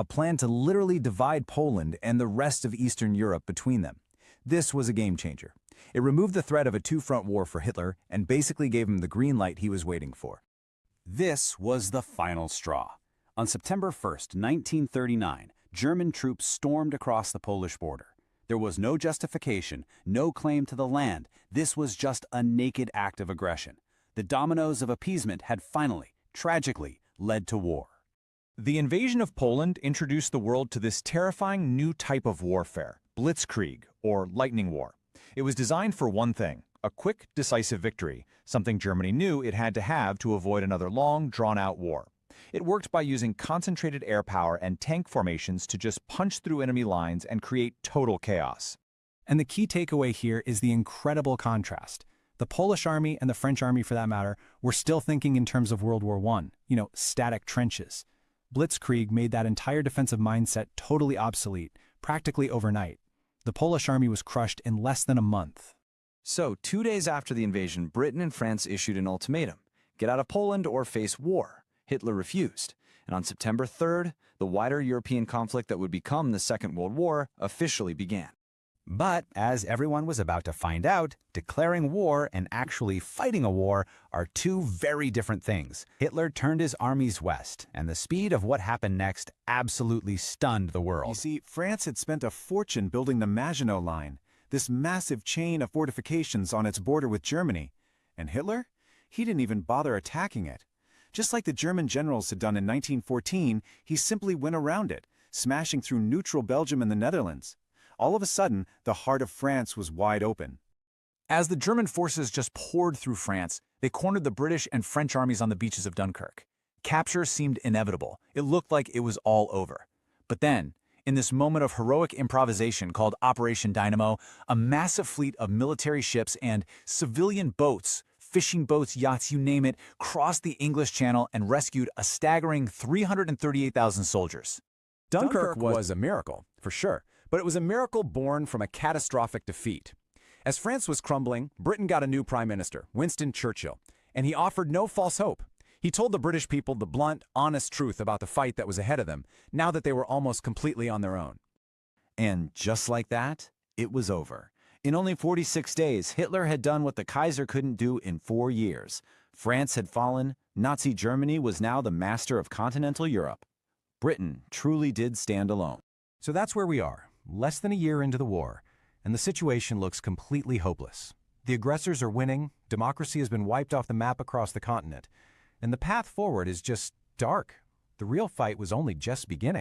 a plan to literally divide Poland and the rest of Eastern Europe between them. This was a game changer. It removed the threat of a two-front war for Hitler and basically gave him the green light he was waiting for. This was the final straw. On September 1st, 1939, German troops stormed across the Polish border. There was no justification, no claim to the land. This was just a naked act of aggression. The dominoes of appeasement had finally, tragically, led to war. The invasion of Poland introduced the world to this terrifying new type of warfare, Blitzkrieg, or lightning war. It was designed for one thing: a quick, decisive victory, something Germany knew it had to have to avoid another long, drawn-out war. It worked by using concentrated air power and tank formations to just punch through enemy lines and create total chaos. And the key takeaway here is the incredible contrast. The Polish army, and the French army for that matter, were still thinking in terms of World War I, static trenches. Blitzkrieg made that entire defensive mindset totally obsolete, practically overnight. The Polish army was crushed in less than a month. So, 2 days after the invasion, Britain and France issued an ultimatum: get out of Poland or face war. Hitler refused, and on September 3rd, the wider European conflict that would become the Second World War officially began. But, as everyone was about to find out, declaring war and actually fighting a war are two very different things. Hitler turned his armies west, and the speed of what happened next absolutely stunned the world. You see, France had spent a fortune building the Maginot Line, this massive chain of fortifications on its border with Germany. And Hitler? He didn't even bother attacking it. Just like the German generals had done in 1914, he simply went around it, smashing through neutral Belgium and the Netherlands. All of a sudden, the heart of France was wide open. As the German forces just poured through France, they cornered the British and French armies on the beaches of Dunkirk. Capture seemed inevitable. It looked like it was all over. But then, in this moment of heroic improvisation called Operation Dynamo, a massive fleet of military ships and civilian boats, fishing boats, yachts, you name it, crossed the English Channel and rescued a staggering 338,000 soldiers. Dunkirk was a miracle, for sure, but it was a miracle born from a catastrophic defeat. As France was crumbling, Britain got a new prime minister, Winston Churchill, and he offered no false hope. He told the British people the blunt, honest truth about the fight that was ahead of them, now that they were almost completely on their own. And just like that, it was over. In only 46 days, Hitler had done what the Kaiser couldn't do in 4 years. France had fallen, Nazi Germany was now the master of continental Europe. Britain truly did stand alone. So that's where we are, less than a year into the war, and the situation looks completely hopeless. The aggressors are winning, democracy has been wiped off the map across the continent, and the path forward is just dark. The real fight was only just beginning.